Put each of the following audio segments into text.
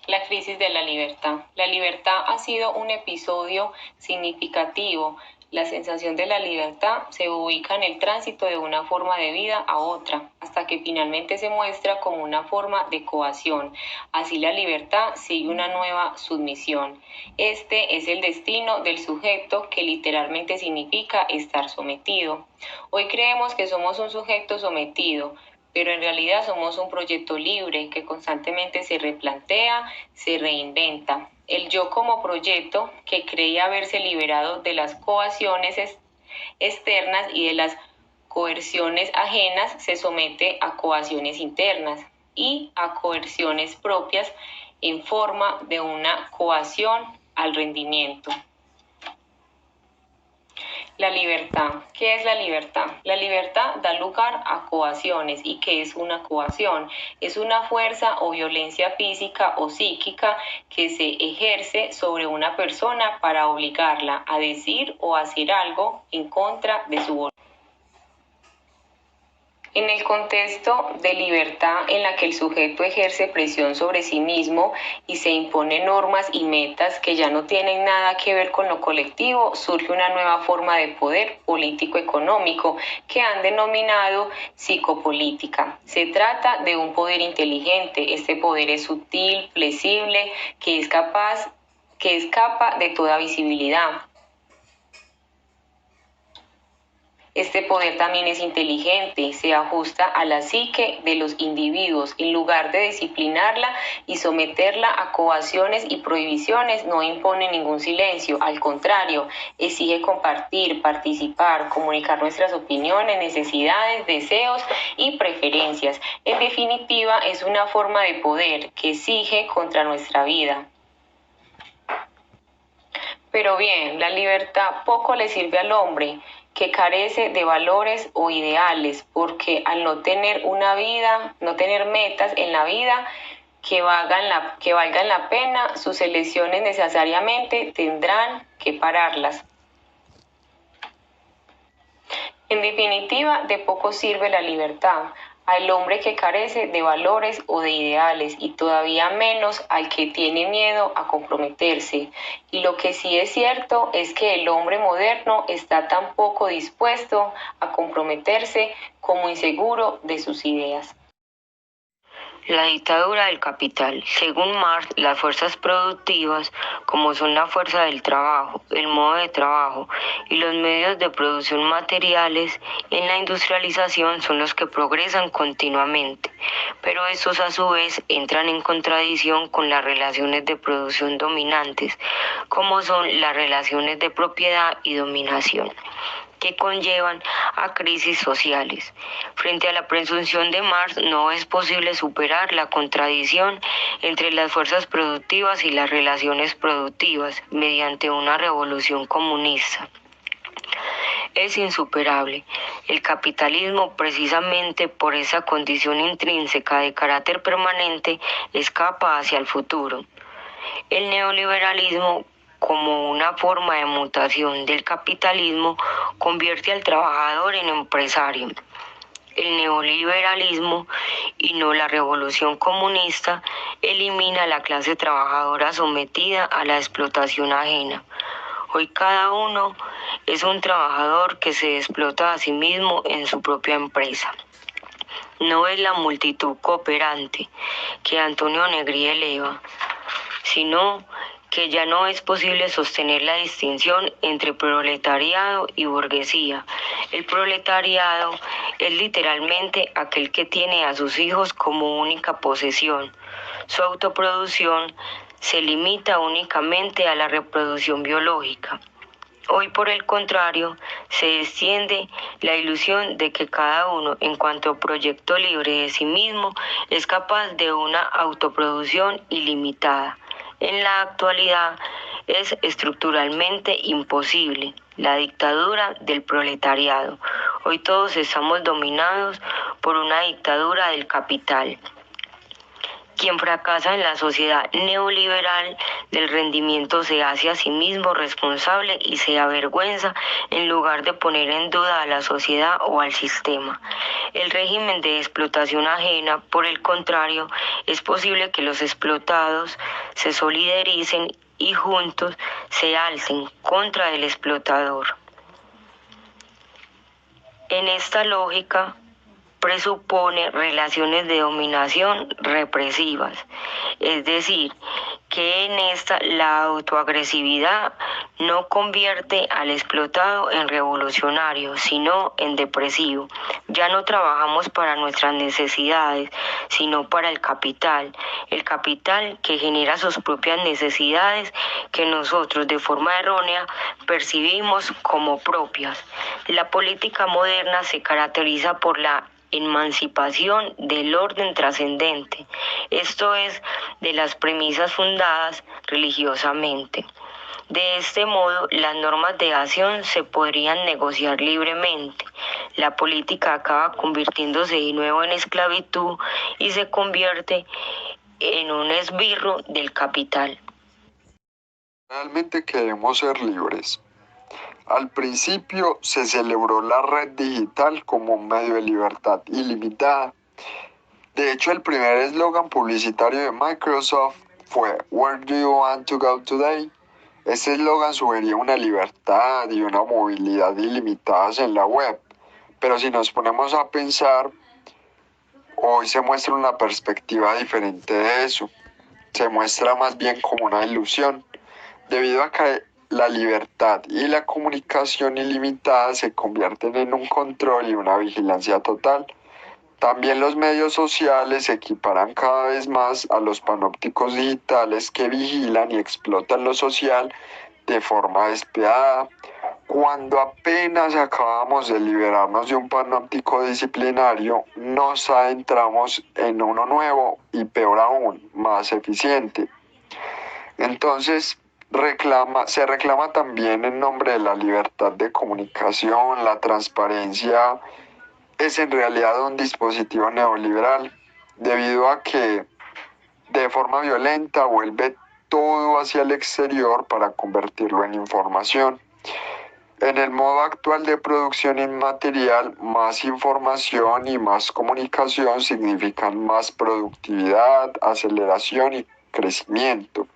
La crisis de la libertad. La libertad ha sido un episodio significativo. La sensación de la libertad se ubica en el tránsito de una forma de vida a otra, hasta que finalmente se muestra como una forma de coacción. Así la libertad sigue una nueva submisión. Este es el destino del sujeto, que literalmente significa estar sometido. Hoy creemos que somos un sujeto sometido, pero en realidad somos un proyecto libre que constantemente se replantea, se reinventa. El yo como proyecto, que creía haberse liberado de las coacciones externas y de las coerciones ajenas, se somete a coacciones internas y a coerciones propias en forma de una coacción al rendimiento. La libertad. ¿Qué es la libertad? La libertad da lugar a coacciones. ¿Y qué es una coacción? Es una fuerza o violencia física o psíquica que se ejerce sobre una persona para obligarla a decir o hacer algo en contra de su voluntad. En el contexto de libertad en la que el sujeto ejerce presión sobre sí mismo y se impone normas y metas que ya no tienen nada que ver con lo colectivo, surge una nueva forma de poder político-económico que han denominado psicopolítica. Se trata de un poder inteligente. Este poder es sutil, flexible, que escapa de toda visibilidad. Este poder también es inteligente, se ajusta a la psique de los individuos. En lugar de disciplinarla y someterla a coacciones y prohibiciones, no impone ningún silencio. Al contrario, exige compartir, participar, comunicar nuestras opiniones, necesidades, deseos y preferencias. En definitiva, es una forma de poder que exige contra nuestra vida. Pero bien, la libertad poco le sirve al hombre, que carece de valores o ideales, porque al no tener una vida, no tener metas en la vida que valgan la pena, sus elecciones necesariamente tendrán que pararlas. En definitiva, de poco sirve la libertad al hombre que carece de valores o de ideales, y todavía menos al que tiene miedo a comprometerse. Y lo que sí es cierto es que el hombre moderno está tan poco dispuesto a comprometerse como inseguro de sus ideas. La dictadura del capital. Según Marx, las fuerzas productivas, como son la fuerza del trabajo, el modo de trabajo y los medios de producción materiales en la industrialización, son los que progresan continuamente, pero estos a su vez entran en contradicción con las relaciones de producción dominantes, como son las relaciones de propiedad y dominación, que conllevan a crisis sociales. Frente a la presunción de Marx, no es posible superar la contradicción entre las fuerzas productivas y las relaciones productivas mediante una revolución comunista. Es insuperable. El capitalismo, precisamente por esa condición intrínseca de carácter permanente, escapa hacia el futuro. El neoliberalismo, como una forma de mutación del capitalismo, convierte al trabajador en empresario. El neoliberalismo, y no la revolución comunista, elimina a la clase trabajadora sometida a la explotación ajena. Hoy cada uno es un trabajador que se explota a sí mismo en su propia empresa. No es la multitud cooperante que Antonio Negri eleva, sino que ya no es posible sostener la distinción entre proletariado y burguesía. El proletariado es literalmente aquel que tiene a sus hijos como única posesión. Su autoproducción se limita únicamente a la reproducción biológica. Hoy, por el contrario, se extiende la ilusión de que cada uno, en cuanto proyecto libre de sí mismo, es capaz de una autoproducción ilimitada. En la actualidad es estructuralmente imposible la dictadura del proletariado. Hoy todos estamos dominados por una dictadura del capital. Quien fracasa en la sociedad neoliberal del rendimiento se hace a sí mismo responsable y se avergüenza en lugar de poner en duda a la sociedad o al sistema. El régimen de explotación ajena, por el contrario, es posible que los explotados se solidaricen y juntos se alcen contra el explotador. En esta lógica, presupone relaciones de dominación represivas, es decir, que en esta la autoagresividad no convierte al explotado en revolucionario, sino en depresivo. Ya no trabajamos para nuestras necesidades, sino para el capital que genera sus propias necesidades que nosotros de forma errónea percibimos como propias. La política moderna se caracteriza por la emancipación del orden trascendente, esto es, de las premisas fundadas religiosamente. De este modo, las normas de acción se podrían negociar libremente. La política acaba convirtiéndose de nuevo en esclavitud y se convierte en un esbirro del capital. Realmente queremos ser libres. Al principio se celebró la red digital como un medio de libertad ilimitada. De hecho, el primer eslogan publicitario de Microsoft fue "Where do you want to go today?". Este eslogan sugería una libertad y una movilidad ilimitadas en la web. Pero si nos ponemos a pensar, hoy se muestra una perspectiva diferente de eso. Se muestra más bien como una ilusión, debido a que la libertad y la comunicación ilimitada se convierten en un control y una vigilancia total. También los medios sociales se equiparan cada vez más a los panópticos digitales que vigilan y explotan lo social de forma despiadada. Cuando apenas acabamos de liberarnos de un panóptico disciplinario, nos adentramos en uno nuevo y peor aún, más eficiente. Entonces, se reclama también en nombre de la libertad de comunicación. La transparencia es en realidad un dispositivo neoliberal, debido a que de forma violenta vuelve todo hacia el exterior para convertirlo en información. En el modo actual de producción inmaterial, más información y más comunicación significan más productividad, aceleración y crecimiento.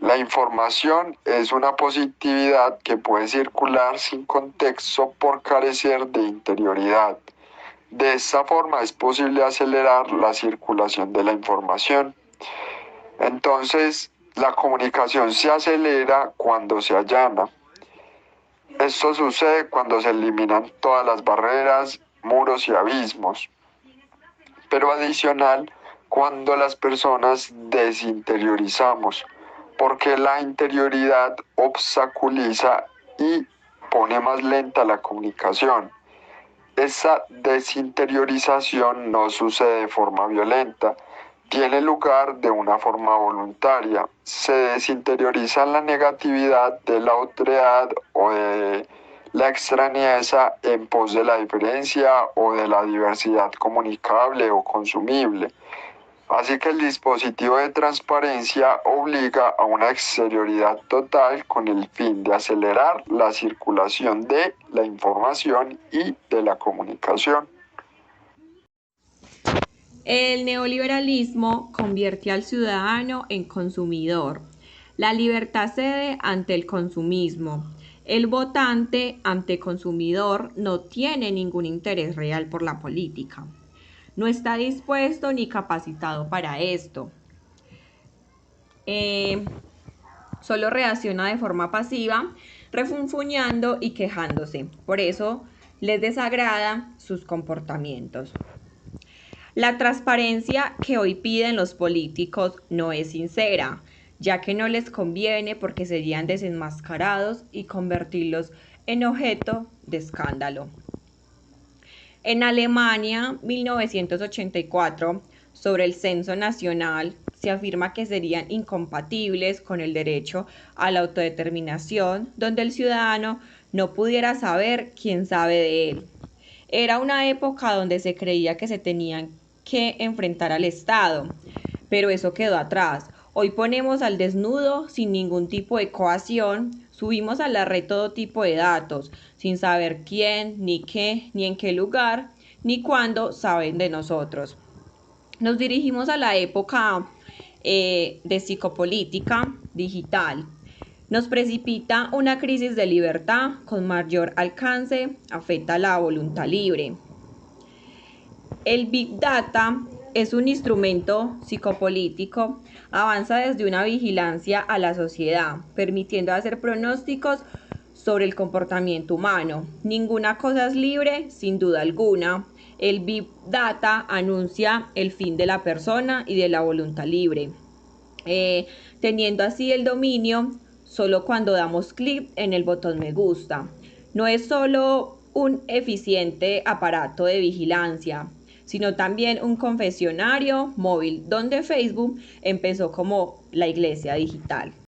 La información es una positividad que puede circular sin contexto por carecer de interioridad. De esta forma es posible acelerar la circulación de la información. Entonces, la comunicación se acelera cuando se allana. Esto sucede cuando se eliminan todas las barreras, muros y abismos. Pero adicional, cuando las personas desinteriorizamos, porque la interioridad obstaculiza y pone más lenta la comunicación. Esa desinteriorización no sucede de forma violenta, tiene lugar de una forma voluntaria. Se desinterioriza la negatividad de la otredad o de la extrañeza en pos de la diferencia o de la diversidad comunicable o consumible. Así que el dispositivo de transparencia obliga a una exterioridad total con el fin de acelerar la circulación de la información y de la comunicación. El neoliberalismo convierte al ciudadano en consumidor. La libertad cede ante el consumismo. El votante ante consumidor no tiene ningún interés real por la política. No está dispuesto ni capacitado para esto. Solo reacciona de forma pasiva, refunfuñando y quejándose. Por eso les desagrada sus comportamientos. La transparencia que hoy piden los políticos no es sincera, ya que no les conviene porque serían desenmascarados y convertirlos en objeto de escándalo. En Alemania, 1984, sobre el censo nacional, se afirma que serían incompatibles con el derecho a la autodeterminación, donde el ciudadano no pudiera saber quién sabe de él. Era una época donde se creía que se tenían que enfrentar al Estado, pero eso quedó atrás. Hoy ponemos al desnudo sin ningún tipo de coacción, subimos a la red todo tipo de datos, sin saber quién, ni qué, ni en qué lugar, ni cuándo saben de nosotros. Nos dirigimos a la época de psicopolítica digital. Nos precipita una crisis de libertad con mayor alcance, afecta la voluntad libre. El Big Data es un instrumento psicopolítico, avanza desde una vigilancia a la sociedad, permitiendo hacer pronósticos sobre el comportamiento humano. Ninguna cosa es libre, sin duda alguna. El Big Data anuncia el fin de la persona y de la voluntad libre, teniendo así el dominio solo cuando damos clic en el botón me gusta. No es solo un eficiente aparato de vigilancia, sino también un confesionario móvil donde Facebook empezó como la iglesia digital.